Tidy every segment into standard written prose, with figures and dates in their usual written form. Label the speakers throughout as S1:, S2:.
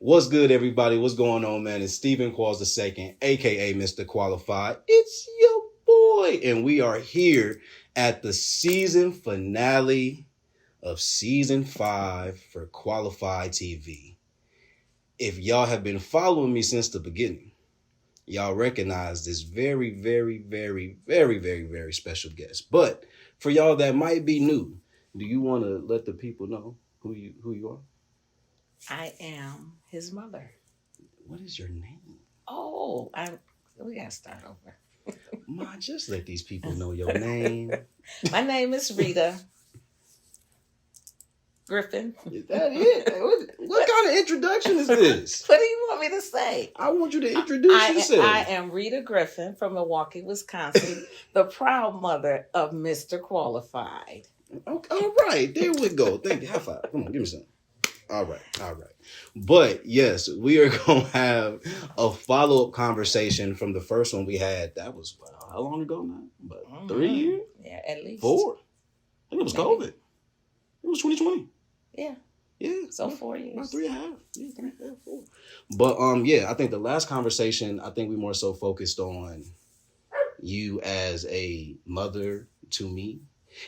S1: What's good, everybody? What's going on, man? It's Stephen Qualls II, aka Mr. Qualified. It's your boy, and we are here at the season finale of season 5 for Qualified TV. If y'all have been following me since the beginning, y'all recognize this very, very, very, very, very, very special guest. But for y'all that might be new, do you want to let the people know who you are?
S2: I am his mother.
S1: What is your name?
S2: Oh, we gotta start over.
S1: Ma, just let these people know your name.
S2: My name is Rita Griffin.
S1: Is that it? What kind of introduction is this?
S2: What do you want me to say?
S1: I want you to introduce yourself.
S2: I am Rita Griffin from Milwaukee, Wisconsin, the proud mother of Mr. Qualified.
S1: Okay, all right, there we go. Thank you. High five. Come on, give me some. All right. But yes, we are going to have a follow-up conversation from the first one we had. That was, how long ago now? About 3 years?
S2: Yeah, at least.
S1: 4. I think it was COVID. It was 2020.
S2: Yeah. So 4 years.
S1: About 3.5. Yeah, 3.5, 4. But yeah, I think the last conversation, I think we more so focused on you as a mother to me.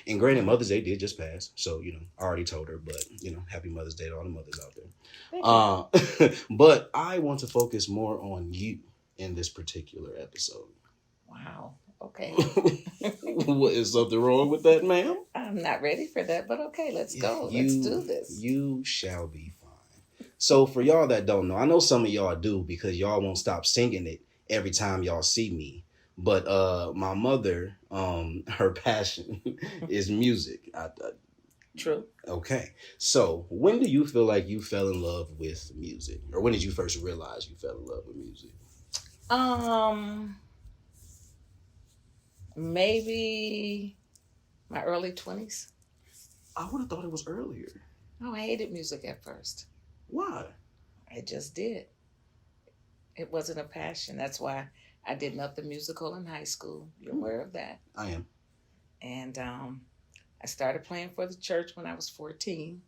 S1: And granted, Mother's Day did just pass, so, I already told her, but, happy Mother's Day to all the mothers out there. But I want to focus more on you in this particular episode.
S2: Wow. Okay.
S1: What, is something wrong with that, ma'am?
S2: I'm not ready for that, but okay, let's go. Let's do this.
S1: You shall be fine. So for y'all that don't know, I know some of y'all do because y'all won't stop singing it every time y'all see me. But my mother, her passion is music.
S2: True.
S1: Okay. So when do you feel like you fell in love with music? Or when did you first realize you fell in love with music?
S2: Maybe my early 20s.
S1: I would have thought it was earlier.
S2: Oh, I hated music at first.
S1: Why?
S2: I just did. It wasn't a passion. That's why I did nothing musical in high school. You're aware of that?
S1: I am.
S2: And I started playing for the church when I was 14.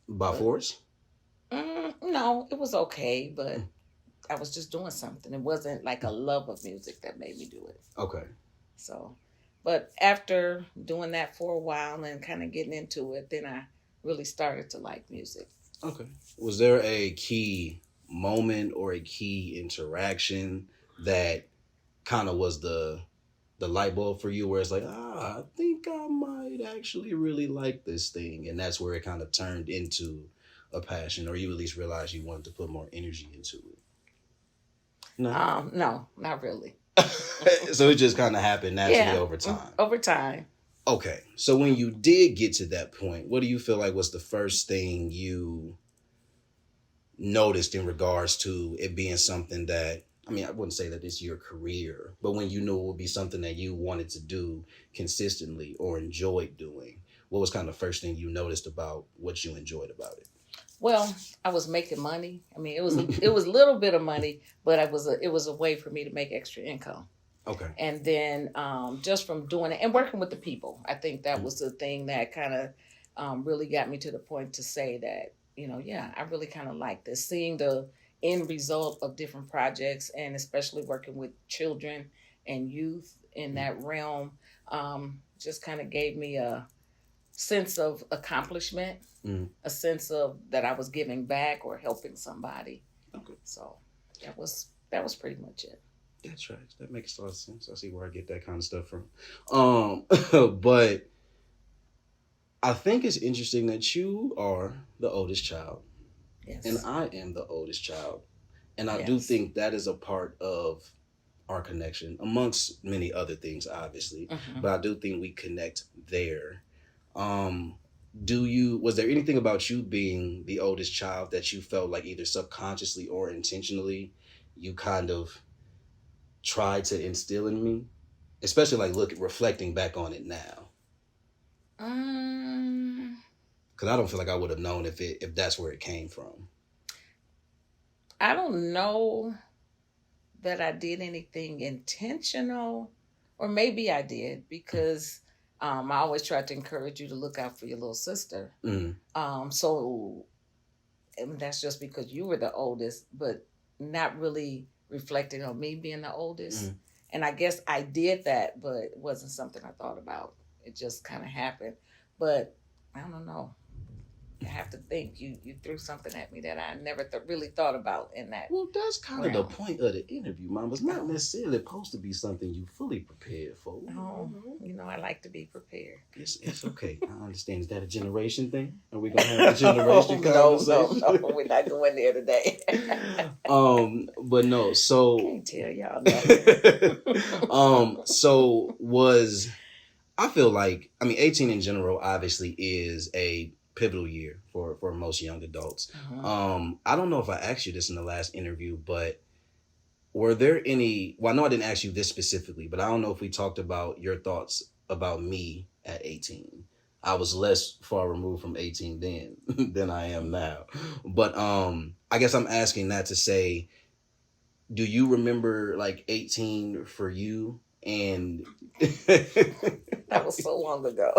S1: By force?
S2: No, it was okay, but I was just doing something. It wasn't like a love of music that made me do it.
S1: Okay.
S2: So, but after doing that for a while and kind of getting into it, then I really started to like music.
S1: Okay. Was there a key moment or a key interaction that kind of was the light bulb for you where it's like, I think I might actually really like this thing, and that's where it kind of turned into a passion, or you at least realized you wanted to put more energy into it?
S2: No, not really.
S1: So it just kind of happened naturally over time.
S2: Over time.
S1: Okay, so when you did get to that point, what do you feel like was the first thing you noticed in regards to it being something that, I wouldn't say that it's your career, but when you knew it would be something that you wanted to do consistently or enjoyed doing, what was kind of the first thing you noticed about what you enjoyed about it?
S2: Well, I was making money. It was a little bit of money, but it was a way for me to make extra income.
S1: Okay.
S2: And then just from doing it and working with the people, I think that was the thing that kind of really got me to the point to say that, I really kind of like this, seeing the end result of different projects, and especially working with children and youth in that realm, just kind of gave me a sense of accomplishment, a sense of that I was giving back or helping somebody. Okay. So that was pretty much it.
S1: That's right. That makes a lot of sense. I see where I get that kind of stuff from. But I think it's interesting that you are the oldest child.
S2: Yes.
S1: And I am the oldest child. And I do think that is a part of our connection, amongst many other things, obviously. Mm-hmm. But I do think we connect there. Was there anything about you being the oldest child that you felt like either subconsciously or intentionally you kind of tried to instill in me? Especially reflecting back on it now. Because I don't feel like I would have known if that's where it came from.
S2: I don't know that I did anything intentional, or maybe I did, because I always tried to encourage you to look out for your little sister. Mm-hmm. So and that's just because you were the oldest, but not really reflecting on me being the oldest.
S1: Mm.
S2: And I guess I did that, but it wasn't something I thought about. It just kind of happened. But I don't know. I have to think. You threw something at me that I never really thought about in that.
S1: Well, that's kind of
S2: realm.
S1: the point of the interview, Mama. It's not necessarily supposed to be something you fully prepared for.
S2: Oh, I like to be prepared.
S1: It's okay. I understand. Is that a generation thing? Are we gonna have a generation conversation?
S2: No, we're not going there today.
S1: But no. So
S2: can't tell y'all that.
S1: So was I feel like 18 in general obviously is a pivotal year for most young adults. I don't know if I asked you this in the last interview, but were there any, well, I know I didn't ask you this specifically, but I don't know if we talked about your thoughts about me at 18. I was less far removed from 18 then than I am now. But I guess I'm asking that to say, do you remember like 18 for you? And
S2: that was so long ago.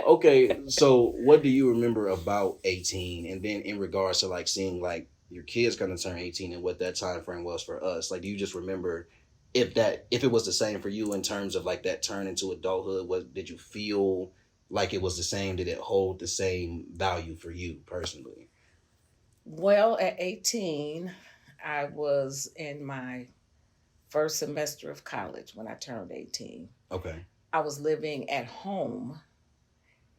S1: Okay, so what do you remember about 18? And then in regards to like seeing like your kids kind of turn 18 and what that time frame was for us, like do you just remember if it was the same for you in terms of like that turn into adulthood? Did you feel like it was the same? Did it hold the same value for you personally?
S2: Well, at 18, I was in my first semester of college when I turned 18.
S1: Okay.
S2: I was living at home,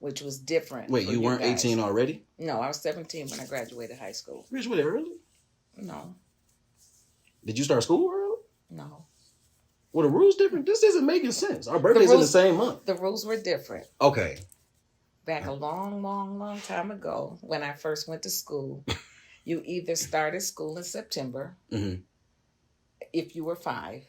S2: which was different.
S1: Wait, you weren't 18 already?
S2: No, I was 17 when I graduated high school.
S1: You graduated early?
S2: No.
S1: Did you start school early?
S2: No.
S1: Well, the rules different. This isn't making sense. Our birthday's in the same month.
S2: The rules were different.
S1: Okay.
S2: Back a long, long, long time ago, when I first went to school, you either started school in September, if you were 5,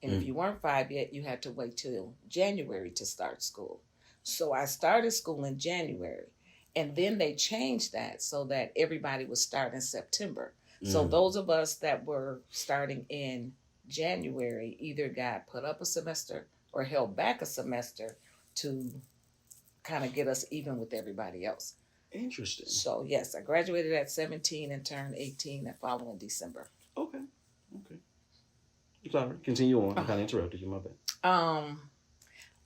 S2: and if you weren't 5 yet, you had to wait till January to start school. So I started school in January, and then they changed that so that everybody would start in September. So those of us that were starting in January either got put up a semester or held back a semester to kind of get us even with everybody else.
S1: Interesting.
S2: So yes, I graduated at 17 and turned 18 the following December.
S1: Okay. Sorry, continue on. I kind of interrupted you, my bad.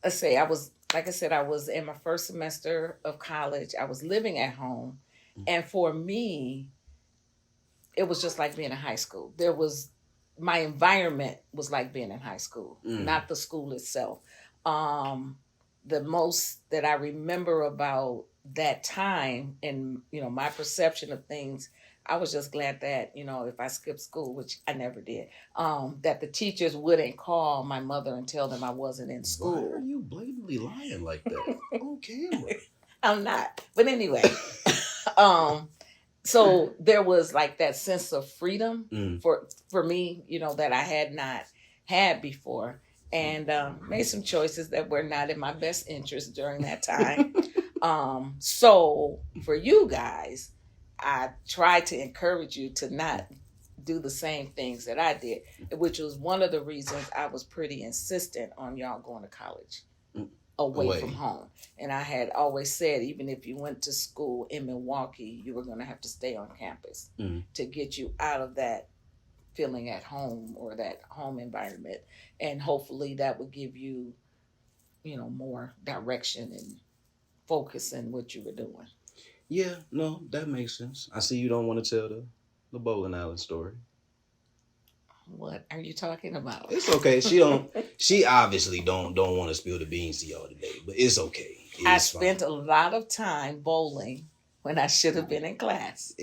S2: Let's say I was in my first semester of college. I was living at home, and for me, it was just like being in high school. My environment was like being in high school, not the school itself. The most that I remember about that time and, my perception of things, I was just glad that, if I skipped school, which I never did, that the teachers wouldn't call my mother and tell them I wasn't in school.
S1: Why are you blatantly lying like that on camera?
S2: I'm not. But anyway, so there was like that sense of freedom for me, that I had not had before, and made some choices that were not in my best interest during that time. So for you guys, I tried to encourage you to not do the same things that I did, which was one of the reasons I was pretty insistent on y'all going to college away from home. And I had always said, even if you went to school in Milwaukee, you were going to have to stay on campus to get you out of that feeling at home or that home environment. And hopefully that would give you, more direction and focus in what you were doing.
S1: Yeah, no, that makes sense. I see you don't want to tell the bowling alley story.
S2: What are you talking about?
S1: It's okay. She obviously don't want to spill the beans to y'all today, but it's okay.
S2: I spent a lot of time bowling when I should have been in class.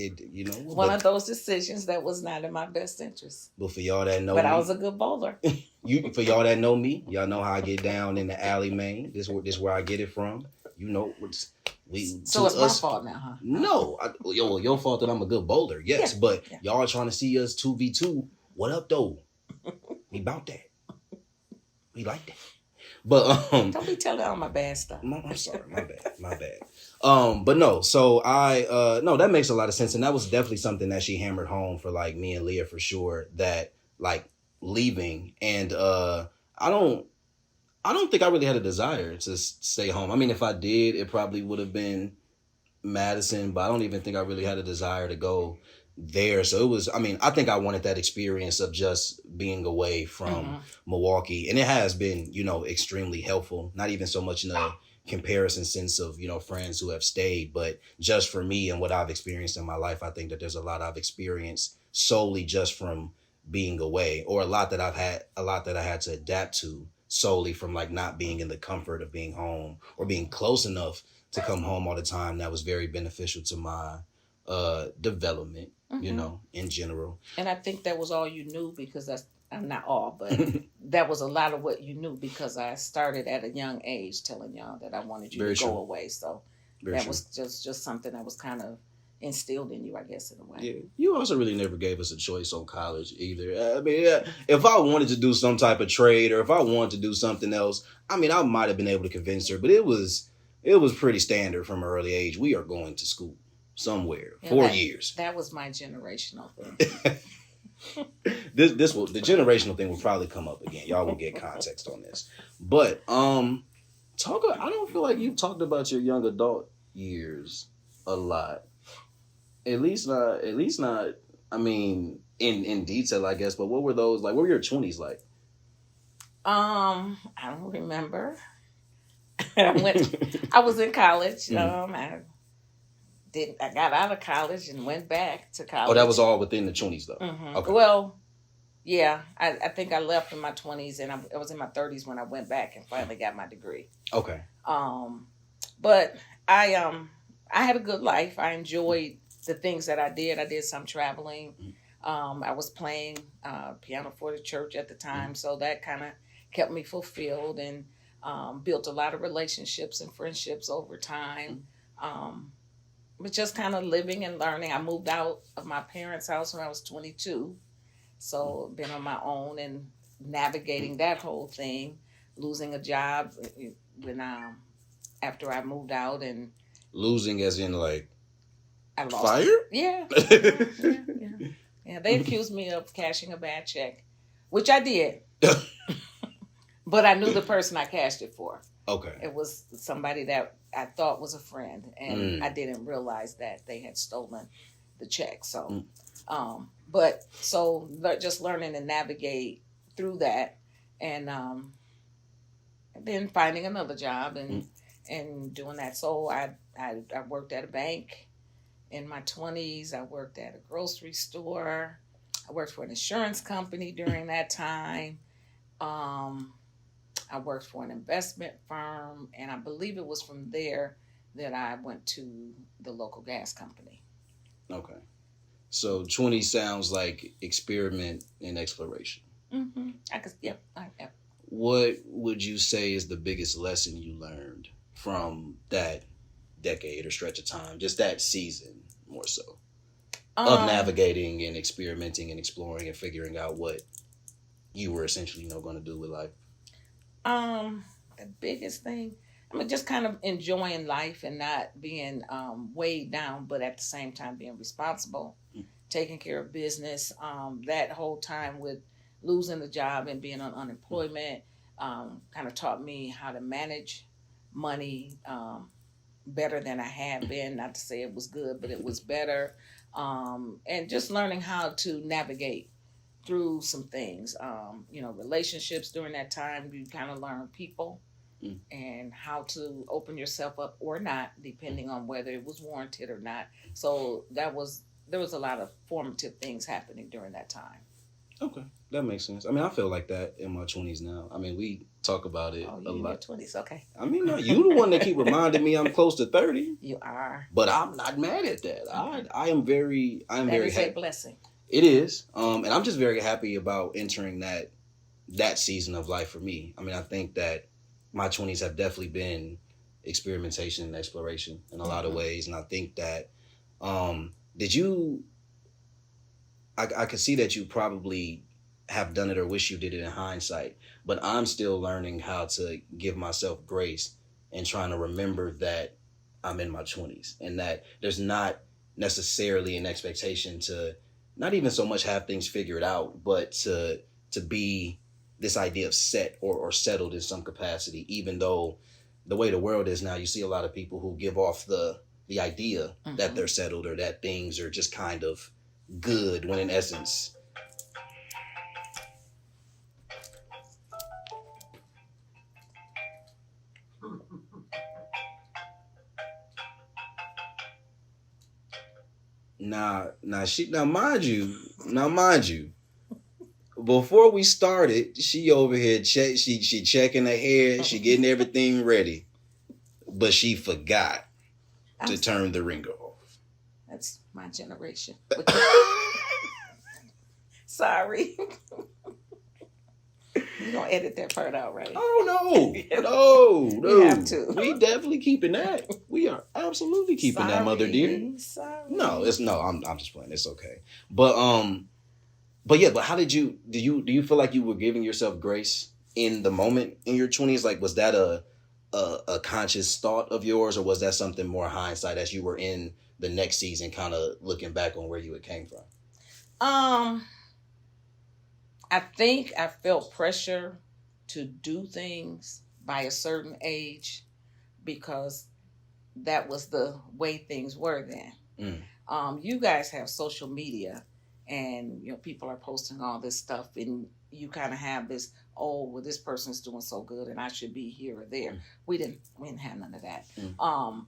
S2: One of those decisions that was not in my best interest.
S1: But for y'all that know
S2: me, I was a good bowler.
S1: For y'all that know me, y'all know how I get down in the alley, man. This where I get it from.
S2: So it's my fault now, huh?
S1: No, your fault that I'm a good bowler. Yes, yeah, but y'all trying to see us 2v2. What up, though? We about that. We like that. But
S2: don't be telling all my bad stuff.
S1: No, I'm sorry, my bad. But no. So no, that makes a lot of sense, and that was definitely something that she hammered home for like me and Leah for sure. That like leaving, and I don't think I really had a desire to stay home. I mean, if I did, it probably would have been Madison, but I don't even think I really had a desire to go there. So it was, I mean, I think I wanted that experience of just being away from Milwaukee. And it has been, extremely helpful. Not even so much in a comparison sense of, friends who have stayed, but just for me and what I've experienced in my life, I think that there's a lot I've experienced solely just from being away, or a lot that I had to adapt to solely from like not being in the comfort of being home or being close enough to come home all the time. That was very beneficial to my development, in general.
S2: And I think that was all you knew, because that's, not all, but that was a lot of what you knew, because I started at a young age telling y'all that I wanted you
S1: Very
S2: to
S1: true.
S2: go away. So
S1: Very
S2: that
S1: true.
S2: was just something that was kind of instilled in you, I guess, in a way.
S1: Yeah, you also really never gave us a choice on college either. I mean, if I wanted to do some type of trade or if I wanted to do something else, I mean, I might have been able to convince her, but it was pretty standard from an early age. We are going to school somewhere,
S2: Yeah,
S1: 4 years.
S2: That was my generational thing.
S1: the generational thing will probably come up again. Y'all will get context on this, but I don't feel like you've talked about your young adult years a lot. At least not. I mean, in detail, I guess. But what were those like? What were your 20s like?
S2: I don't remember. I was in college. I got out of college and went back to college.
S1: Oh, that was all within the 20s, though.
S2: Okay. Well, yeah, I think I left in my 20s, and I was in my 30s when I went back and finally got my degree.
S1: Okay.
S2: But I had a good life. I enjoyed the things that I did. I did some traveling. I was playing piano for the church at the time, so that kind of kept me fulfilled, and built a lot of relationships and friendships over time. But just kind of living and learning. I moved out of my parents' house when I was 22, so been on my own and navigating that whole thing. Losing a job when after I moved out, and
S1: losing as in like
S2: I lost.
S1: Fired?
S2: Yeah. Yeah. They accused me of cashing a bad check, which I did. But I knew the person I cashed it for.
S1: Okay.
S2: It was somebody that I thought was a friend, and I didn't realize that they had stolen the check. So, just learning to navigate through that, and then finding another job and doing that. So I worked at a bank in my 20s. I worked at a grocery store. I worked for an insurance company during that time. I worked for an investment firm, and I believe it was from there that I went to the local gas company.
S1: Okay. So 20 sounds like experiment and exploration.
S2: Mm-hmm. Yeah.
S1: What would you say is the biggest lesson you learned from that decade or stretch of time, just that season more so, of navigating and experimenting and exploring and figuring out what you were essentially going to do with life?
S2: The biggest thing, just kind of enjoying life and not being weighed down, but at the same time being responsible, taking care of business. That whole time with losing the job and being on unemployment kind of taught me how to manage money better than I had been. Not to say it was good, but it was better. And just learning how to navigate through some things, relationships during that time. You kind of learn people and how to open yourself up or not, depending on whether it was warranted or not. So there was a lot of formative things happening during that time.
S1: Okay, that makes sense. I feel like that in my 20s now. We talk about it a lot.
S2: In your 20s, okay.
S1: No, you the one that keep reminding me I'm close to 30.
S2: You are.
S1: But I'm not mad at that. I am very
S2: That is
S1: happy.
S2: a blessing.
S1: It is. And I'm just very happy about entering that season of life for me. I think that my 20s have definitely been experimentation and exploration in a lot of ways. And I think that, I could see that you probably have done it or wish you did it in hindsight, but I'm still learning how to give myself grace and trying to remember that I'm in my 20s and that there's not necessarily an expectation to not even so much have things figured out, but to be this idea of set or settled in some capacity, even though the way the world is now, you see a lot of people who give off the the idea that they're settled or that things are just kind of good when in essence. Now mind you, before we started, she over here she checking her hair, she getting everything ready, but she forgot to turn the ringer off.
S2: That's my generation. Sorry. You gonna edit that part out, right?
S1: Oh no.
S2: You have to.
S1: We definitely keeping that. We are absolutely keeping that, mother dear.
S2: Sorry.
S1: No, I'm just playing. It's okay. But how do you feel like you were giving yourself grace in the moment in your 20s? Like, was that a conscious thought of yours, or was that something more hindsight as you were in the next season, kind of looking back on where you had came from?
S2: I think I felt pressure to do things by a certain age because that was the way things were then. You guys have social media, and people are posting all this stuff, and you kind of have this, oh, well, this person's doing so good and I should be here or there. We didn't have none of that.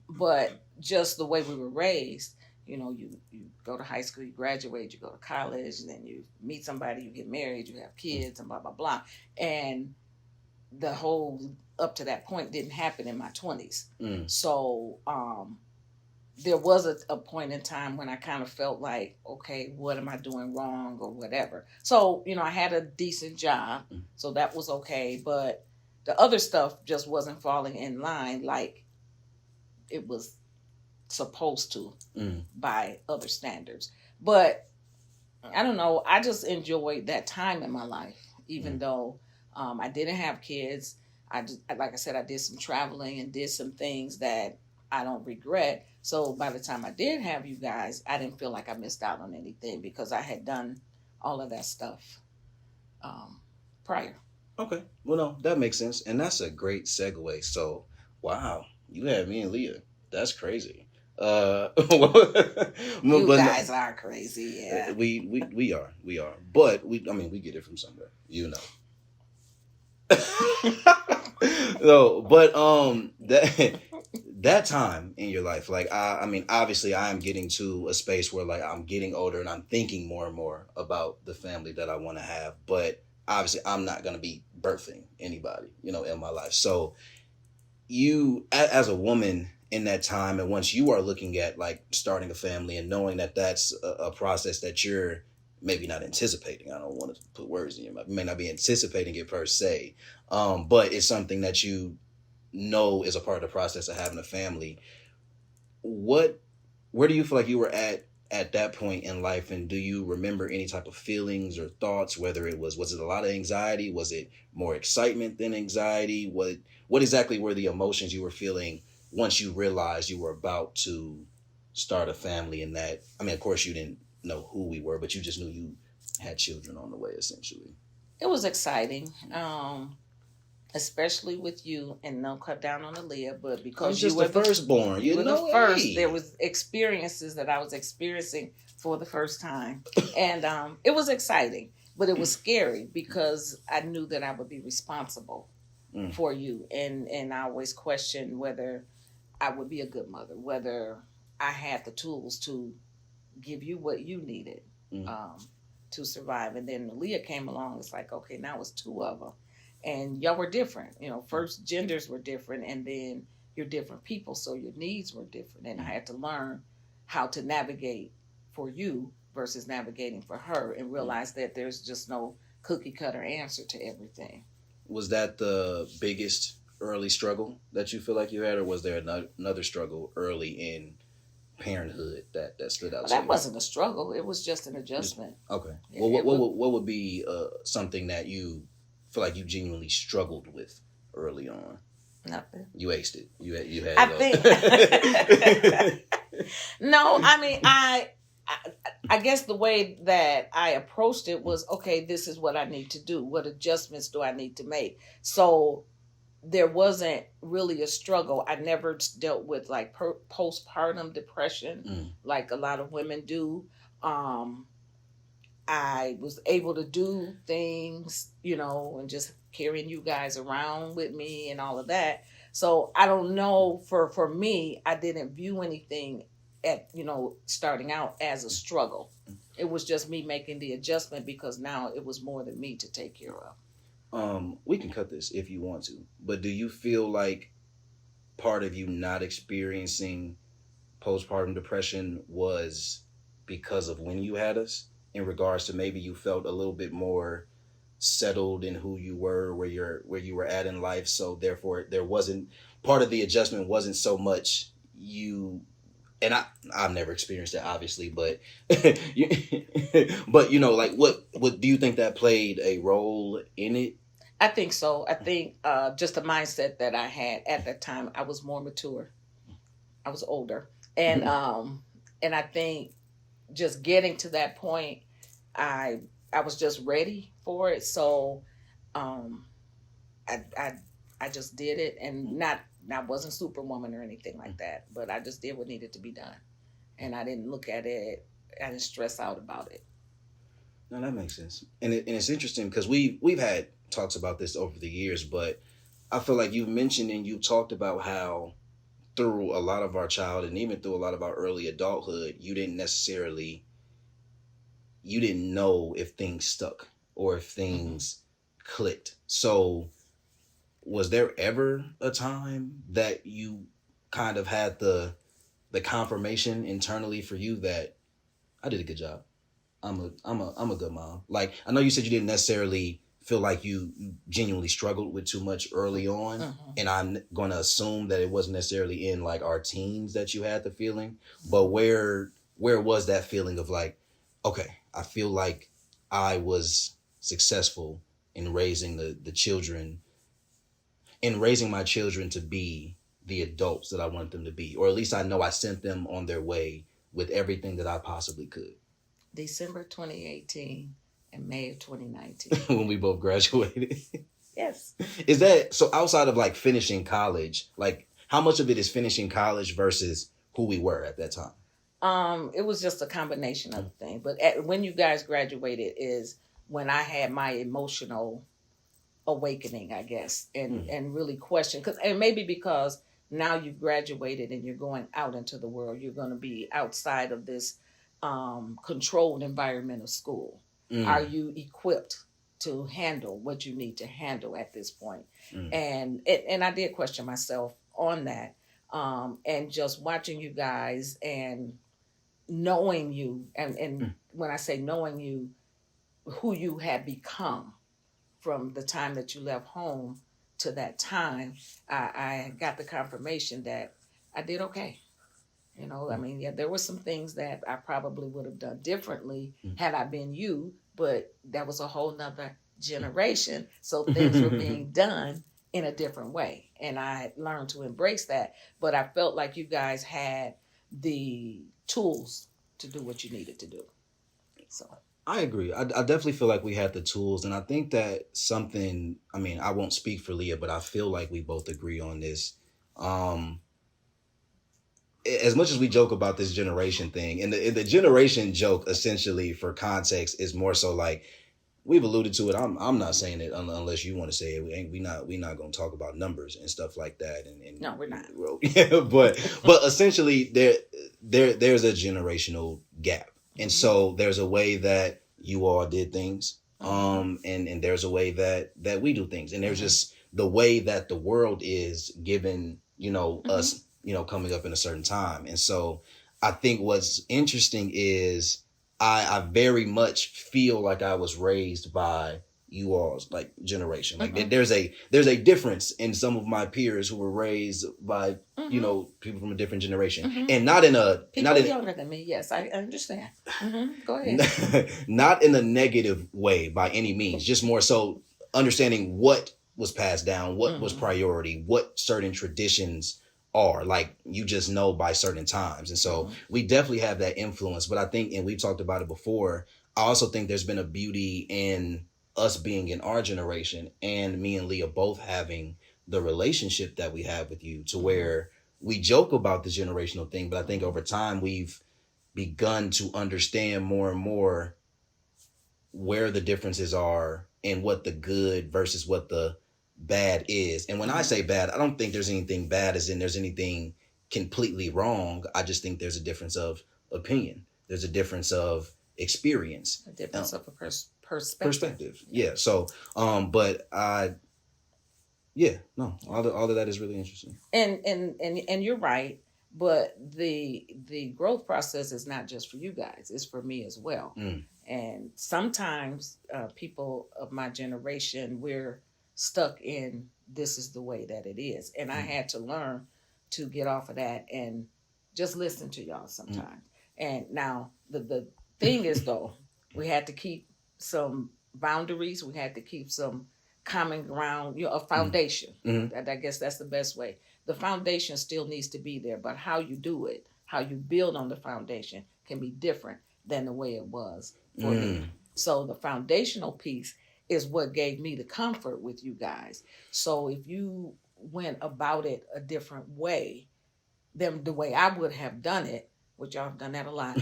S2: But just the way we were raised, you go to high school, you graduate, you go to college, and then you meet somebody, you get married, you have kids, and blah, blah, blah. And the whole up to that point didn't happen in my 20s. So there was a point in time when I kind of felt like, okay, what am I doing wrong or whatever. So, I had a decent job, so that was okay. But the other stuff just wasn't falling in line like it was supposed to by other standards. But I don't know, I just enjoyed that time in my life, even though I didn't have kids. Like I said, I did some traveling and did some things that I don't regret. So by the time I did have you guys, I didn't feel like I missed out on anything because I had done all of that stuff prior. Okay.
S1: Well, no, that makes sense. And that's a great segue. So, wow, you had me and Leah. That's crazy.
S2: You guys are crazy, yeah.
S1: We are. But we get it from somewhere, No, but that time in your life, like obviously I am getting to a space where like I'm getting older and I'm thinking more and more about the family that I want to have, but obviously I'm not going to be birthing anybody, in my life. So you, as a woman in that time, and once you are looking at like starting a family and knowing that that's a process that you're maybe not anticipating. I don't want to put words in your mouth. You may not be anticipating it per se, but it's something that you know is a part of the process of having a family. Where do you feel like you were at that point in life, and do you remember any type of feelings or thoughts, whether was it a lot of anxiety? Was it more excitement than anxiety? What exactly were the emotions you were feeling once you realized you were about to start a family? And that, of course you didn't know who we were, but you just knew you had children on the way, essentially.
S2: It was exciting, especially with you, and no cut down on Aaliyah, but because
S1: you were the firstborn,
S2: you were the first, there was experiences that I was experiencing for the first time. And it was exciting, but it was scary because I knew that I would be responsible for you. And I always questioned whether I would be a good mother, whether I had the tools to give you what you needed to survive. And then Leah came along. It's like, okay, now it's two of them. And y'all were different. First genders were different, and then you're different people, so your needs were different. And I had to learn how to navigate for you versus navigating for her, and realize that there's just no cookie cutter answer to everything.
S1: Was that the biggest early struggle that you feel like you had, or was there another struggle early in parenthood that stood out?
S2: That wasn't a struggle. It was just an adjustment.
S1: Okay. Yeah, well, what would be something that you feel like you genuinely struggled with early on?
S2: Nothing.
S1: You aced it. You had.
S2: I think. No, I guess the way that I approached it was, okay, this is what I need to do. What adjustments do I need to make? So there wasn't really a struggle. I never dealt with like postpartum depression like a lot of women do. I was able to do things, and just carrying you guys around with me and all of that. So I don't know, for me, I didn't view anything at, starting out as a struggle. It was just me making the adjustment because now it was more than me to take care of.
S1: We can cut this if you want to, but do you feel like part of you not experiencing postpartum depression was because of when you had us, in regards to maybe you felt a little bit more settled in who you were, where you were at in life, so therefore there wasn't, part of the adjustment wasn't so much you, and I've never experienced that obviously, but but like what do you think that played a role in it?
S2: I think so. I think just the mindset that I had at that time, I was more mature. I was older. And and I think just getting to that point, I was just ready for it. So I just did it, and I wasn't Superwoman or anything like that, but I just did what needed to be done. And I didn't look at it, I didn't stress out about it.
S1: No, that makes sense. And it's interesting because we've had talks about this over the years, but I feel like you've mentioned and you've talked about how through a lot of our childhood and even through a lot of our early adulthood, you didn't know if things stuck or if things clicked. So was there ever a time that you kind of had the confirmation internally for you that I did a good job? I'm a good mom. Like, I know you said you didn't necessarily feel like you genuinely struggled with too much early on, and I'm going to assume that it wasn't necessarily in like our teens that you had the feeling, but where was that feeling of like, okay, I feel like I was successful in raising the children, in raising my children to be the adults that I want them to be, or at least I know I sent them on their way with everything that I possibly could.
S2: December 2018 and May of 2019.
S1: When we both graduated.
S2: Yes.
S1: Is that, so outside of like finishing college, like how much of it is finishing college versus who we were at that time?
S2: It was just a combination of things. But when you guys graduated is when I had my emotional awakening, I guess, and really question, and maybe because now you've graduated and you're going out into the world, you're going to be outside of this controlled environment of school. Are you equipped to handle what you need to handle at this point? And I did question myself on that, and just watching you guys and knowing you, and when I say knowing you, who you had become from the time that you left home to that time, I got the confirmation that I did okay. I mean, yeah, there were some things that I probably would have done differently had I been you, but that was a whole nother generation. So things were being done in a different way. And I learned to embrace that. But I felt like you guys had the tools to do what you needed to do. So
S1: I agree. I definitely feel like we had the tools. And I think that something, I mean, I won't speak for Leah, but I feel like we both agree on this. As much as we joke about this generation thing, and the generation joke, essentially, for context, is more so like, we've alluded to it. I'm not saying it unless you want to say it. We not going to talk about numbers and stuff like that. And
S2: no, we're not.
S1: Yeah, but essentially, there's a generational gap, and so there's a way that you all did things, and there's a way that we do things, and there's just the way that the world is given, us, coming up in a certain time. And so I think what's interesting is I very much feel like I was raised by you all's like generation. Like there's a difference in some of my peers who were raised by, people from a different generation, and not in a,
S2: people younger than me. Yes, I understand. Go ahead.
S1: Not in a negative way by any means, just more so understanding what was passed down, what was priority, what certain traditions are, like, you just know by certain times. And so we definitely have that influence. But I think, and we've talked about it before, I also think there's been a beauty in us being in our generation and me and Leah both having the relationship that we have with you to where we joke about the generational thing, but I think over time we've begun to understand more and more where the differences are and what the good versus what the bad is. And when I say bad, I don't think there's anything bad as in there's anything completely wrong. I just think there's a difference of opinion. There's a difference of experience.
S2: A difference of a perspective.
S1: Perspective. Yeah. So, but all of that is really interesting.
S2: And you're right, but the growth process is not just for you guys, it's for me as well. And sometimes people of my generation, we're stuck in this is the way that it is, and I had to learn to get off of that and just listen to y'all sometimes. And now the thing is, though, we had to keep some boundaries, we had to keep some common ground, a foundation. I guess that's the best way. The foundation still needs to be there, but how you do it, how you build on the foundation can be different than the way it was for me. So the foundational piece is what gave me the comfort with you guys. So if you went about it a different way than the way I would have done it, which y'all have done that a lot,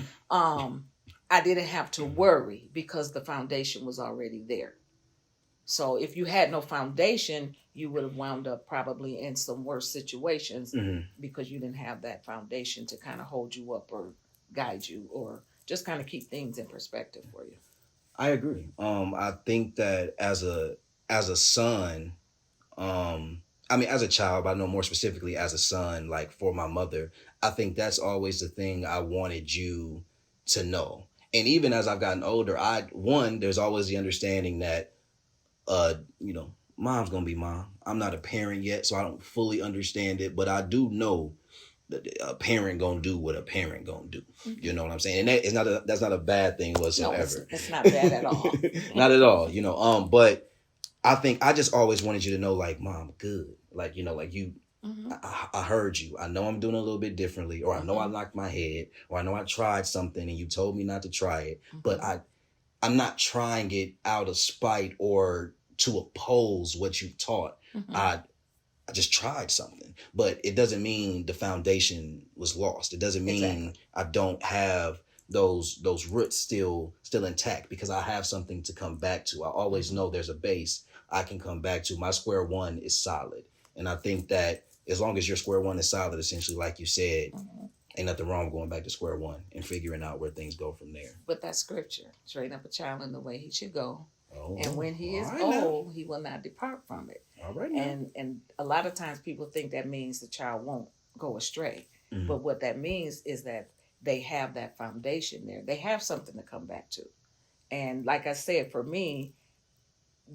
S2: I didn't have to worry because the foundation was already there. So if you had no foundation, you would have wound up probably in some worse situations because you didn't have that foundation to kind of hold you up or guide you or just kind of keep things in perspective for you.
S1: I agree. I think that as a son, as a child, but I know more specifically as a son, like for my mother, I think that's always the thing I wanted you to know. And even as I've gotten older, there's always the understanding that, mom's gonna be mom. I'm not a parent yet, so I don't fully understand it, but I do know that a parent gonna do what a parent gonna do. You know what I'm saying? And that's not a bad thing whatsoever.
S2: No, it's not bad at all.
S1: Not at all. But I think I just always wanted you to know, like, mom, good. Like, like you, I heard you. I know I'm doing a little bit differently, or I know I knocked my head, or I know I tried something and you told me not to try it, but I'm not trying it out of spite or to oppose what you taught. I just tried something, but it doesn't mean the foundation was lost. It doesn't mean I don't have those roots still intact because I have something to come back to. I always know there's a base I can come back to. My square one is solid. And I think that as long as your square one is solid, essentially, like you said, ain't nothing wrong going back to square one and figuring out where things go from there.
S2: But that's scripture. Train up a child in the way he should go.
S1: Oh,
S2: and when he is old, he will not depart from it.
S1: All right.
S2: And a lot of times people think that means the child won't go astray. But what that means is that they have that foundation there. They have something to come back to. And like I said, for me,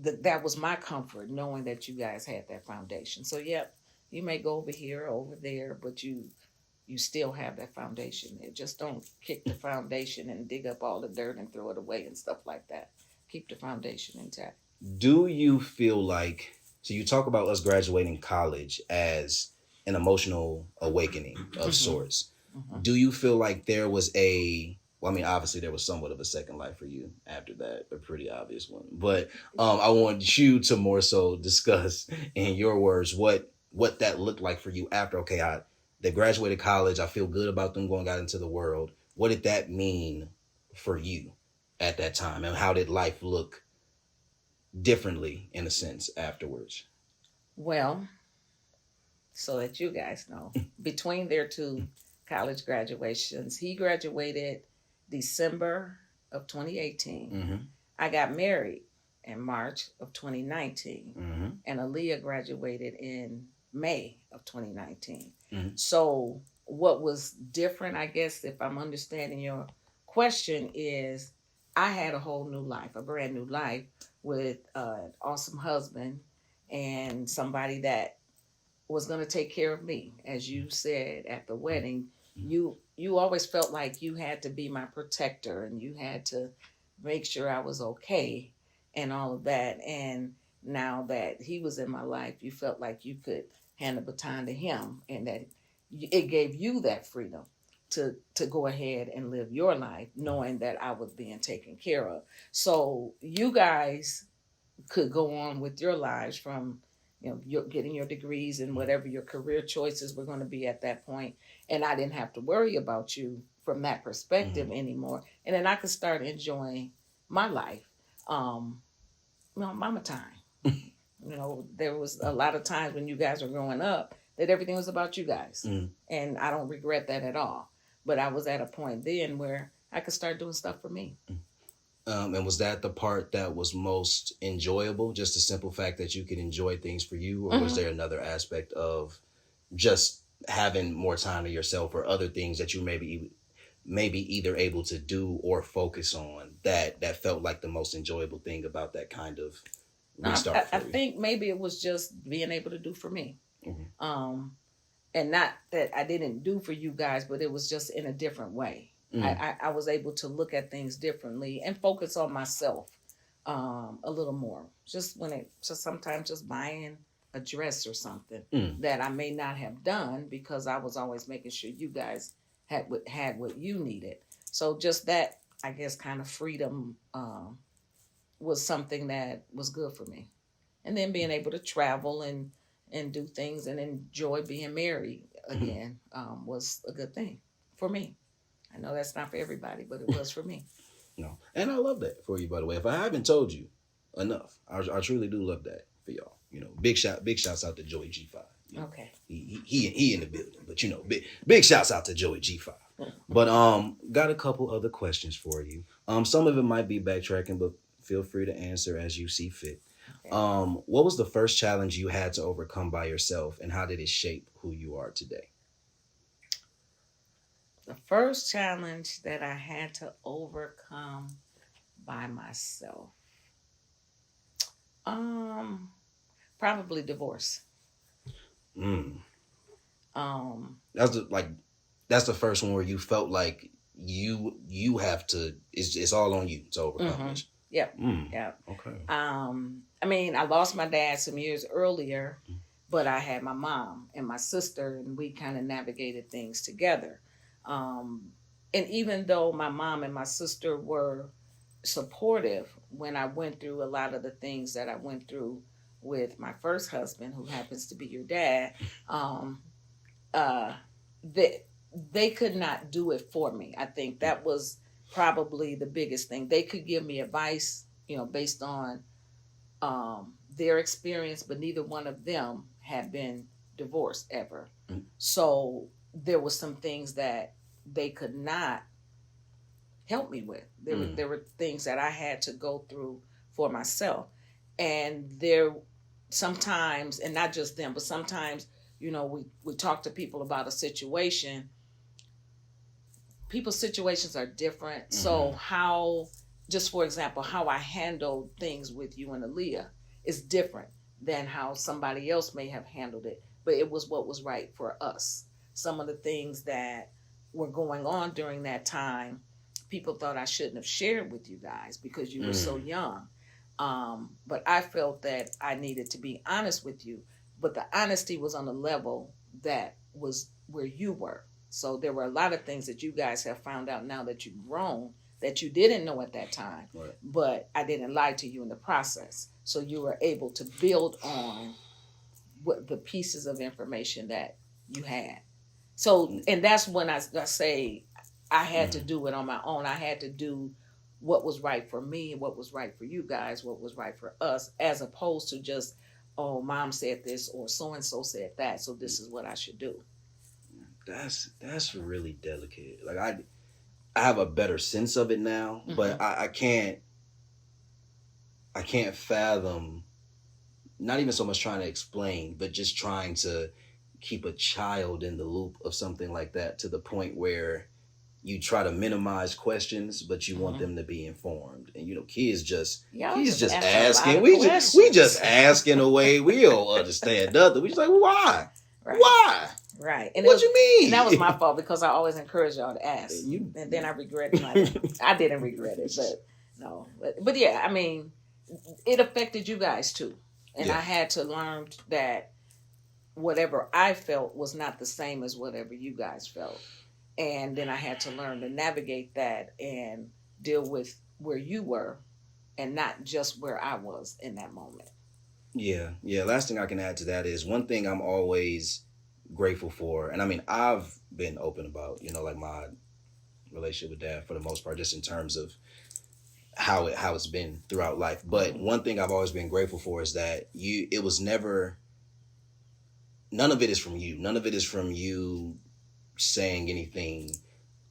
S2: that was my comfort, knowing that you guys had that foundation. So, you may go over here or over there, but you still have that foundation there. Just don't kick the foundation and dig up all the dirt and throw it away and stuff like that. Keep the foundation intact.
S1: Do you feel like, so you talk about us graduating college as an emotional awakening of sorts. Do you feel like there was obviously there was somewhat of a second life for you after that, a pretty obvious one. But I want you to more so discuss in your words what that looked like for you after, they graduated college. I feel good about them going out into the world. What did that mean for you at that time? And how did life look differently, in a sense, afterwards?
S2: Well, so that you guys know, between their two college graduations, he graduated December of 2018. I got married in March of 2019. And Aaliyah graduated in May of 2019. So what was different, I guess, if I'm understanding your question, is I had a whole new life, a brand new life with an awesome husband and somebody that was going to take care of me. As you said at the wedding, you always felt like you had to be my protector and you had to make sure I was okay and all of that. And now that he was in my life, you felt like you could hand the baton to him, and that it gave you that freedom to go ahead and live your life, knowing that I was being taken care of. So you guys could go on with your lives from you're getting your degrees and whatever your career choices were going to be at that point. And I didn't have to worry about you from that perspective anymore. And then I could start enjoying my life. Mama time. There was a lot of times when you guys were growing up that everything was about you guys. And I don't regret that at all. But I was at a point then where I could start doing stuff for me.
S1: And was that the part that was most enjoyable? Just the simple fact that you could enjoy things for you? Or was there another aspect of just having more time to yourself or other things that you maybe either able to do or focus on that felt like the most enjoyable thing about that kind of restart?
S2: I think maybe it was just being able to do for me. And not that I didn't do for you guys, but it was just in a different way. I was able to look at things differently and focus on myself a little more. Just sometimes just buying a dress or something that I may not have done because I was always making sure you guys had what you needed. So just that, I guess, kind of freedom was something that was good for me. And then being able to travel and do things and enjoy being married again was a good thing for me. I know that's not for everybody, but it was for me.
S1: No, and I love that for you, by the way. If I haven't told you enough, I truly do love that for y'all. Big shouts out to Joey G5.
S2: Okay.
S1: He in the building, but big shouts out to Joey G5. But got a couple other questions for you. Some of it might be backtracking, but feel free to answer as you see fit. Okay. What was the first challenge you had to overcome by yourself, and how did it shape who you are today?
S2: The first challenge that I had to overcome by myself, probably divorce.
S1: That's the first one where you felt like you have to. It's all on you to overcome this.
S2: Yep. Yep. Okay. I mean, I lost my dad some years earlier, but I had my mom and my sister, and we kind of navigated things together. And even though my mom and my sister were supportive when I went through a lot of the things that I went through with my first husband, who happens to be your dad, they could not do it for me. I think that was probably the biggest thing. They could give me advice, based on their experience, but neither one of them had been divorced ever. So there were some things that they could not help me with. There were things that I had to go through for myself. And there sometimes, and not just them, but sometimes, we talk to people about a situation. People's situations are different. So just for example, how I handled things with you and Aaliyah is different than how somebody else may have handled it. But it was what was right for us. Some of the things that were going on during that time, people thought I shouldn't have shared with you guys because you were so young. But I felt that I needed to be honest with you. But the honesty was on a level that was where you were. So there were a lot of things that you guys have found out now that you've grown that you didn't know at that time. Right. But I didn't lie to you in the process. So you were able to build on what the pieces of information that you had. So, and that's when I say I had to do it on my own. I had to do what was right for me, what was right for you guys, what was right for us, as opposed to just, oh, mom said this or so-and-so said that, so this is what I should do.
S1: That's really delicate. Like I have a better sense of it now, but I can't fathom, not even so much trying to explain, but just trying to keep a child in the loop of something like that, to the point where you try to minimize questions, but you want them to be informed. And kids just asking. We just asking away. We don't understand nothing. We just like, why? Right. Why?
S2: Right. And
S1: what you mean?
S2: And that was my fault because I always encouraged y'all to ask. And then I regret it. I didn't regret it, but no. But yeah, I mean, it affected you guys too. And I had to learn that whatever I felt was not the same as whatever you guys felt. And then I had to learn to navigate that and deal with where you were and not just where I was in that moment.
S1: Yeah. Last thing I can add to that is one thing I'm always grateful for, and I mean I've been open about, like my relationship with dad for the most part, just in terms of how it's been throughout life. But
S2: Mm-hmm.
S1: one thing I've always been grateful for is that it was never, none of it is from you. None of it is from you saying anything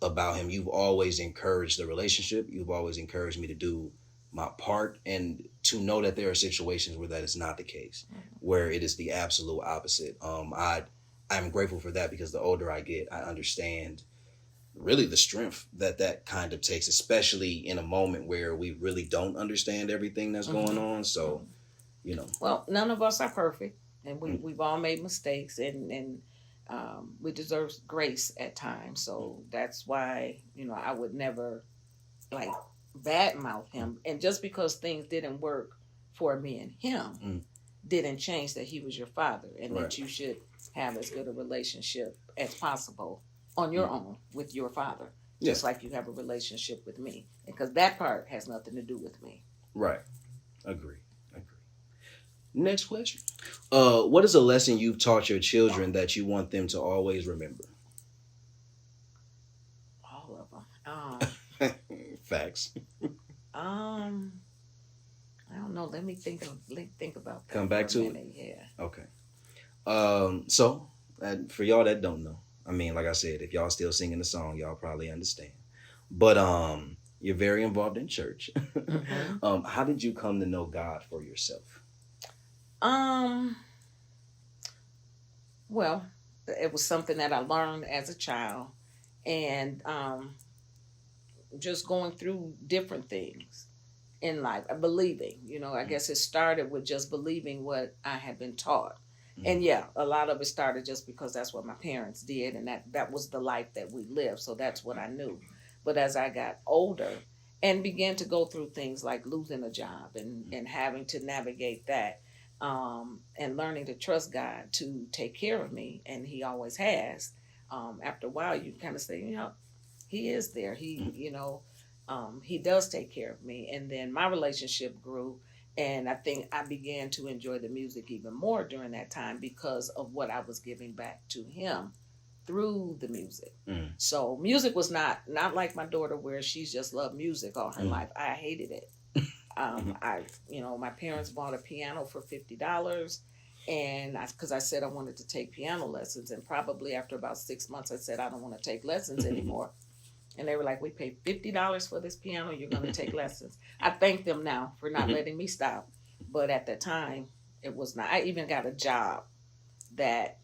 S1: about him. You've always encouraged the relationship. You've always encouraged me to do my part, and to know that there are situations where that is not the case, where it is the absolute opposite. I'm grateful for that, because the older I get, I understand really the strength that kind of takes, especially in a moment where we really don't understand everything that's going
S2: Mm-hmm.
S1: on. So, you know.
S2: Well, none of us are perfect, and
S1: Mm.
S2: we've all made mistakes, and we deserve grace at times. So that's why I would never like badmouth him. And just because things didn't work for me and him,
S1: Mm.
S2: didn't change that he was your father, and
S1: Right.
S2: that you should have as good a relationship as possible on your own with your father,
S1: Yeah.
S2: just like you have a relationship with me, because that part has nothing to do with me.
S1: Right. Agree. Next question. What is a lesson you've taught your children that you want them to always remember?
S2: All of them.
S1: Facts.
S2: Um, I don't know. Let me think about that.
S1: Come back
S2: for a
S1: to it?
S2: minute. Yeah.
S1: Okay. So for y'all that don't know, I mean, like I said, if y'all still singing the song, y'all probably understand. But you're very involved in church.
S2: Mm-hmm.
S1: How did you come to know God for yourself?
S2: Um. Well, it was something that I learned as a child, and just going through different things in life, believing. I guess it started with just believing what I had been taught. And yeah, a lot of it started just because that's what my parents did, and that was the life that we lived. So that's what I knew. But as I got older and began to go through things like losing a job and having to navigate that, and learning to trust God to take care of me, and He always has. After a while, you kind of say, He is there. He does take care of me. And then my relationship grew, and I think I began to enjoy the music even more during that time because of what I was giving back to him through the music. So music was not like my daughter, where she's just loved music all her life. I hated it. My parents bought a piano for $50, and because I said I wanted to take piano lessons, and probably after about 6 months, I said I don't want to take lessons anymore. And they were like, "We paid $50 for this piano. You're going to take lessons." I thank them now for not letting me stop, but at the time, it was not. I even got a job that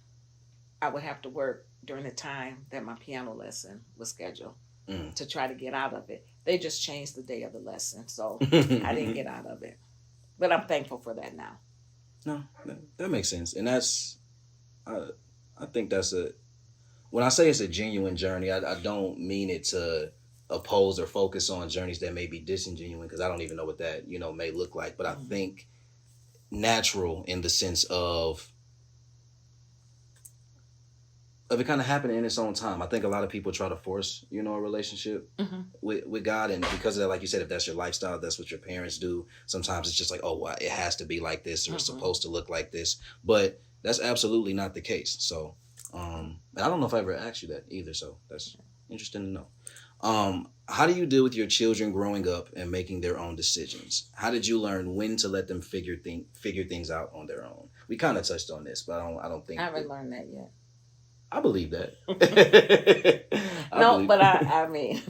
S2: I would have to work during the time that my piano lesson was scheduled to try to get out of it. They just changed the day of the lesson, so I didn't get out of it. But I'm thankful for that now.
S1: No, that makes sense, and I think that's when I say it's a genuine journey, I don't mean it to oppose or focus on journeys that may be disingenuine, because I don't even know what that may look like. But I think natural in the sense of it kind of happening in its own time. I think a lot of people try to force a relationship with God, and because of that, like you said, if that's your lifestyle, that's what your parents do. Sometimes it's just like, oh, well, it has to be like this, or it's supposed to look like this, but that's absolutely not the case. So. And I don't know if I ever asked you that either, so that's interesting to know. How do you deal with your children growing up and making their own decisions? How did you learn when to let them figure things out on their own? We kind of touched on this, but I don't think
S2: I haven't learned that yet.
S1: I believe that.
S2: I mean,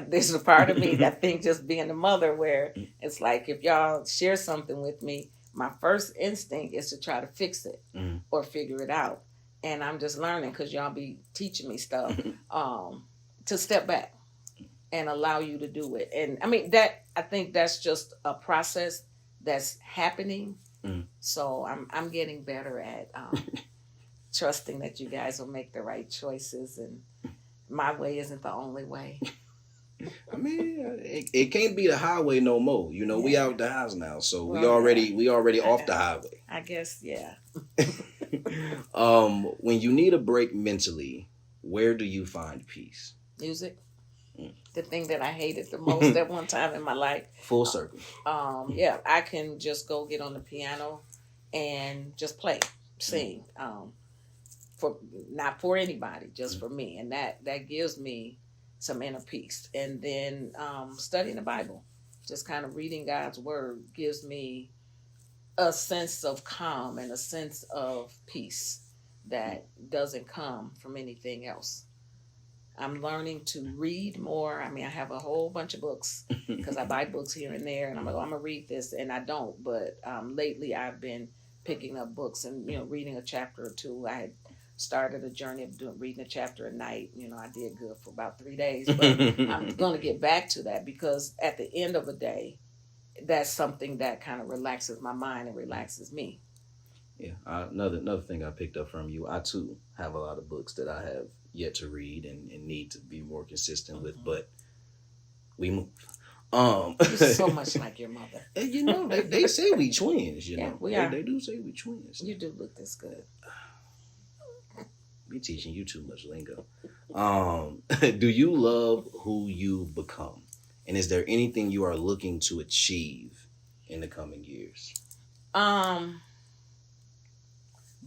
S2: there's a part of me that think, just being a mother, where it's like, if y'all share something with me, my first instinct is to try to fix it or figure it out. And I'm just learning, because y'all be teaching me stuff, to step back and allow you to do it. And I mean, I think that's just a process that's happening. So I'm getting better at trusting that you guys will make the right choices, and my way isn't the only way.
S1: I mean, it can't be the highway no more. We out the house now, so we already off the highway.
S2: I guess, yeah.
S1: When you need a break mentally, where do you find peace?
S2: Music. The thing that I hated the most at one time in my life.
S1: Full circle.
S2: Yeah, I can just go get on the piano and just play, sing. For not for anybody, just for me, and that gives me some inner peace. And then studying the Bible, just kind of reading God's word, gives me a sense of calm and a sense of peace that doesn't come from anything else. I'm learning to read more. I mean, I have a whole bunch of books because I buy books here and there, and I'm like, oh, I'm gonna read this, and I don't. But lately, I've been picking up books and reading a chapter or two. I had started a journey of reading a chapter a night. I did good for about 3 days, but I'm gonna get back to that because at the end of the day, that's something that kind of relaxes my mind and relaxes me.
S1: Yeah, another thing I picked up from you, I too have a lot of books that I have yet to read and need to be more consistent with, but we move.
S2: You're so much like your mother.
S1: They say we twins,
S2: Yeah, we are.
S1: They do say we twins.
S2: You do look this good.
S1: Be teaching you too much lingo. Do you love who you've become? And is there anything you are looking to achieve in the coming years?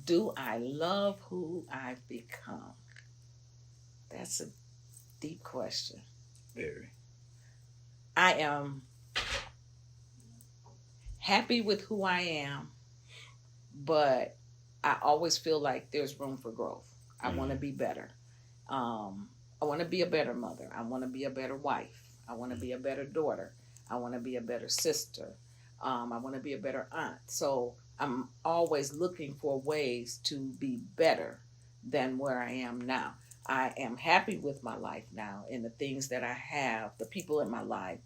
S2: Do I love who I've become? That's a deep question.
S1: Very.
S2: I am happy with who I am, but I always feel like there's room for growth. I want to be better. I want to be a better mother. I want to be a better wife. I want to be a better daughter. I want to be a better sister. I want to be a better aunt. So I'm always looking for ways to be better than where I am now. I am happy with my life now and the things that I have, the people in my life.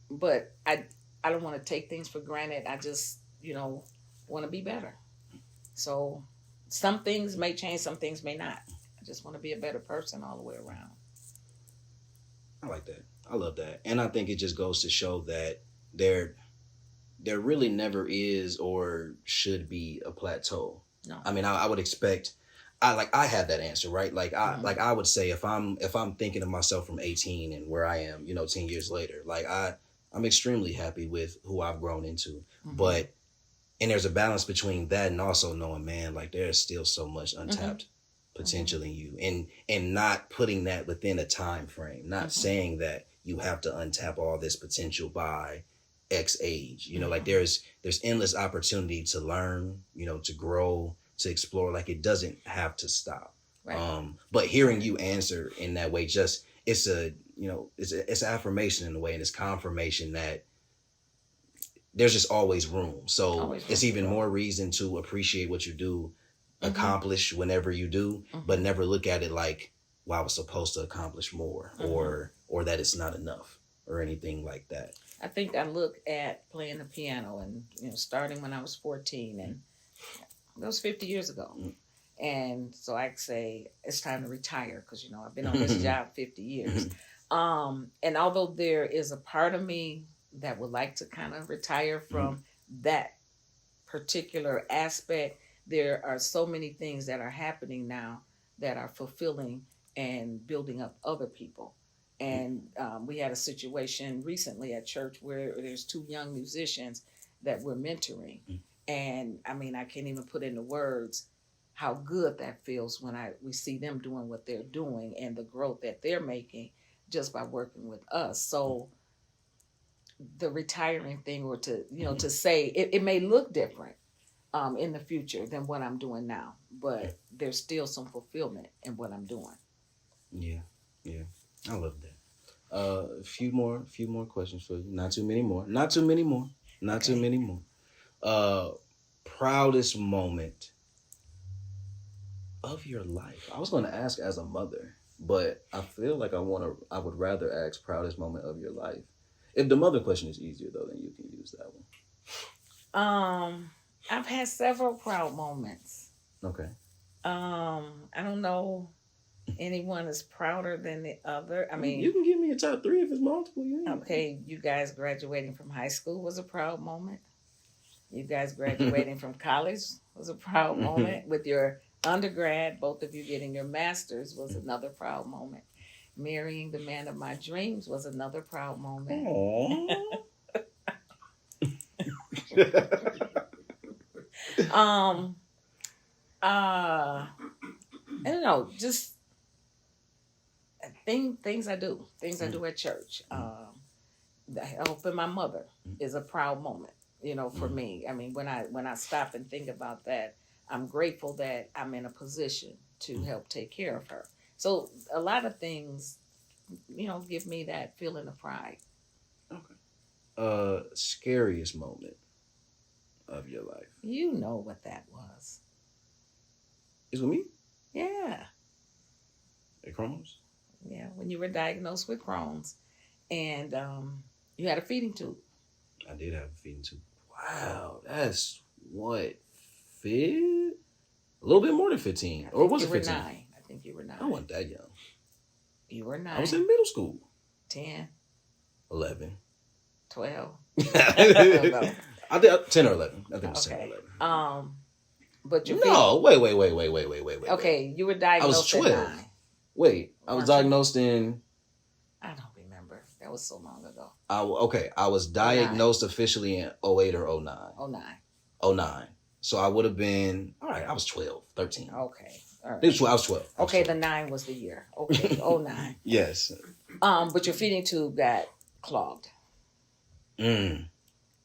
S2: But I don't want to take things for granted. I just, want to be better. So some things may change, some things may not. I just want to be a better person all the way around.
S1: I like that. I love that. And I think it just goes to show that there really never is or should be a plateau.
S2: No.
S1: I mean, I would expect, I have that answer, right? Like I would say if I'm thinking of myself from 18 and where I am, 10 years later, like I'm extremely happy with who I've grown into. But and there's a balance between that and also knowing, man, like there's still so much untapped potential in you, and not putting that within a time frame, not saying that you have to untap all this potential by X age. Like there's endless opportunity to learn, to grow, to explore. Like it doesn't have to stop. Right. But hearing you answer in that way, just it's it's affirmation in a way, and it's confirmation that there's just always room. So it's even more reason to appreciate what you do, accomplish whenever you do, but never look at it like, well, I was supposed to accomplish more, or that it's not enough or anything like that.
S2: I think I look at playing the piano and starting when I was 14, and that was 50 years ago. And so I say it's time to retire because I've been on this job 50 years. And although there is a part of me that would like to kind of retire from that particular aspect, there are so many things that are happening now that are fulfilling and building up other people. And we had a situation recently at church where there's 2 young musicians that we're mentoring. And I mean, I can't even put into words how good that feels when we see them doing what they're doing and the growth that they're making just by working with us. So the retiring thing, or to say it may look different in the future than what I'm doing now, but there's still some fulfillment in what I'm doing. Yeah,
S1: I love that. A few more questions for you. Not too many more. Proudest moment of your life. I was going to ask as a mother, but I feel like I would rather ask proudest moment of your life. If the mother question is easier though, then you can use that
S2: one. I've had several proud moments.
S1: Okay.
S2: I don't know anyone is prouder than the other. I mean,
S1: you can give me a top 3 if it's multiple. Yeah.
S2: Okay, you guys graduating from high school was a proud moment. You guys graduating from college was a proud moment. With your undergrad, both of you getting your master's was another proud moment. Marrying the man of my dreams was another proud moment. I don't know, just things I do, at church. Helping my mother is a proud moment, for me. I mean, when I stop and think about that, I'm grateful that I'm in a position to help take care of her. So a lot of things, give me that feeling of pride.
S1: Okay. Scariest moment of your life?
S2: You know what that was.
S1: Is with me?
S2: Yeah.
S1: Crohn's?
S2: Yeah, when you were diagnosed with Crohn's and you had a feeding tube.
S1: I did have a feeding tube. Wow, that's what, a little bit more than 15. Or was it 15?
S2: 9. I think you were 9.
S1: I wasn't that young.
S2: You were 9.
S1: I was in middle school.
S2: 10.
S1: 11.
S2: 12.
S1: I did 10 or 11. I think it was 10 or 11.
S2: But you
S1: wait.
S2: Okay, you were diagnosed
S1: I was 12.
S2: at 9.
S1: Wait, I was diagnosed in...
S2: I don't remember. That was so long ago.
S1: I was diagnosed officially in 08 or 09.
S2: 09.
S1: 09. So I would have been... All right, I was 12, 13.
S2: Okay. All right.
S1: I was 12.
S2: Okay, the 9 was the year. Okay, 09.
S1: Yes.
S2: But your feeding tube got clogged.
S1: Mm.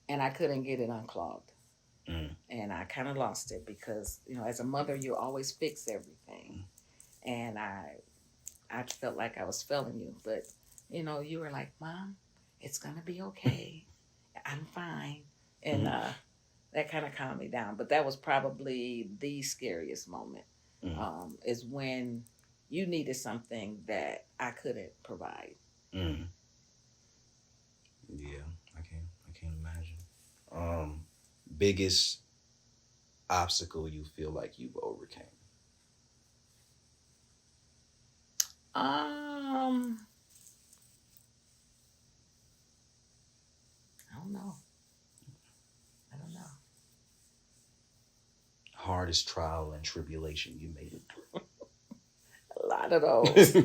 S2: And I couldn't get it unclogged.
S1: Mm.
S2: And I kind of lost it because, as a mother, you always fix everything. And I felt like I was failing you. But, you were like, Mom, it's going to be okay. I'm fine. And that kind of calmed me down. But that was probably the scariest moment, is when you needed something that I couldn't provide.
S1: Mm. Yeah, I can't imagine. Biggest obstacle you feel like you've overcame?
S2: I don't know.
S1: Hardest trial and tribulation you made it through?
S2: A lot of those.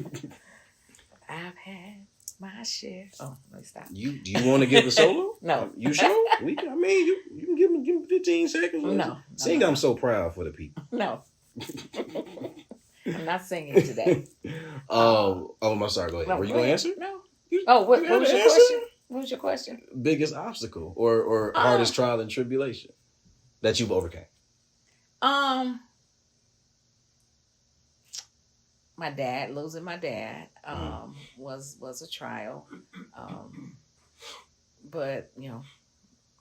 S2: I've had my share. Oh, let me stop.
S1: Do you want to give a solo?
S2: No.
S1: You sure? You can give me 15 seconds.
S2: No.
S1: Sing
S2: no.
S1: I'm so proud for the people.
S2: No. I'm not singing today.
S1: I'm sorry. Go ahead.
S2: No,
S1: Were you going to answer?
S2: No. What was your question? What was your question?
S1: Biggest obstacle or hardest trial and tribulation that you've overcame?
S2: Losing my dad was a trial. But,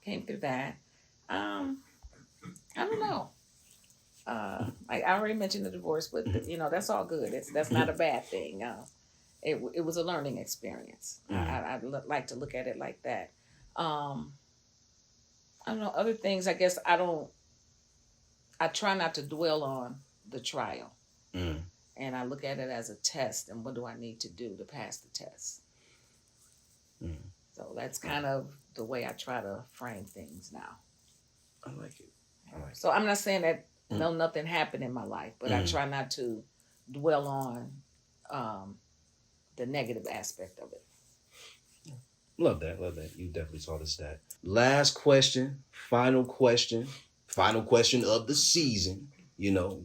S2: came through that. I don't know. I already mentioned the divorce, but that's all good. That's not a bad thing. It was a learning experience. I'd like to look at it like that. I don't know. Other things, I guess I try not to dwell on the trial. And I look at it as a test, and what do I need to do to pass the test? So that's kind of the way I try to frame things now.
S1: I like it.
S2: So I'm not saying that nothing happened in my life, but I try not to dwell on the negative aspect of it.
S1: Love that. You definitely taught us that. Last question, final question of the season.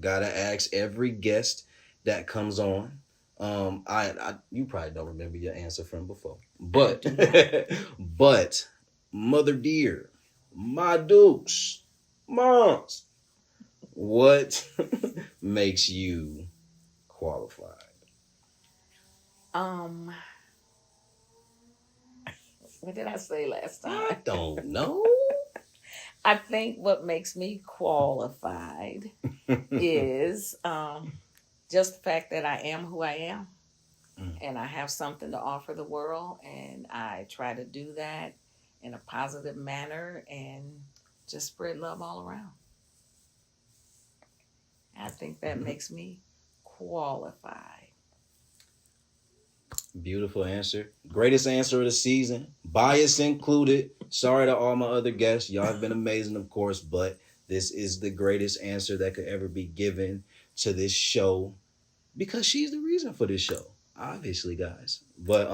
S1: Gotta ask every guest that comes on. You probably don't remember your answer from before, but Mother dear, my dukes, moms, what makes you qualified?
S2: What did I say last time?
S1: I don't know.
S2: I think what makes me qualified is just the fact that I am who I am, and I have something to offer the world, and I try to do that in a positive manner and just spread love all around. I think that makes me qualified.
S1: Beautiful answer. Greatest answer of the season. Bias included. Sorry to all my other guests. Y'all have been amazing, of course, but this is the greatest answer that could ever be given to this show because she's the reason for this show, obviously, guys. But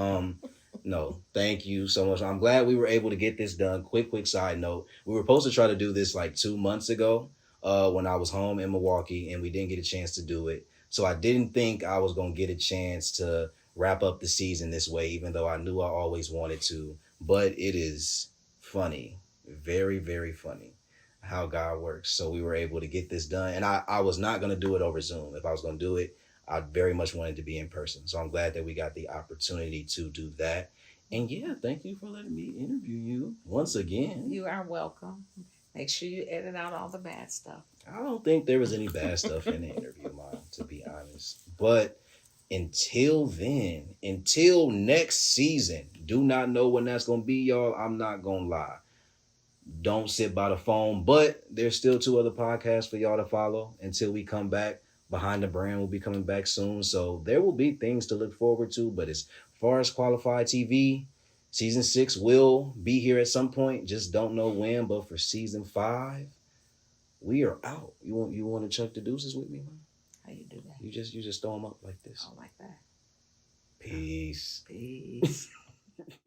S1: no, thank you so much. I'm glad we were able to get this done. Quick side note. We were supposed to try to do this like 2 months ago. when I was home in Milwaukee, and we didn't get a chance to do it. So I didn't think I was going to get a chance to wrap up the season this way, even though I knew I always wanted to. But it is funny, very, very funny how God works. So we were able to get this done. And I was not going to do it over Zoom. If I was going to do it, I very much wanted to be in person. So I'm glad that we got the opportunity to do that. And yeah, thank you for letting me interview you once again.
S2: You are welcome. Make sure you edit out all the bad stuff.
S1: I don't think there was any bad stuff in the interview, Mom, to be honest. But until then, until next season, do not know when that's going to be, y'all. I'm not going to lie. Don't sit by the phone. But there's still 2 other podcasts for y'all to follow until we come back. Behind the Brand will be coming back soon. So there will be things to look forward to. But as far as Qualified TV, season 6 will be here at some point. Just don't know when. But for season 5, we are out. You want to chuck the deuces with me, man?
S2: How you do that?
S1: You just throw them up like this.
S2: Oh, like that.
S1: Peace.
S2: Peace.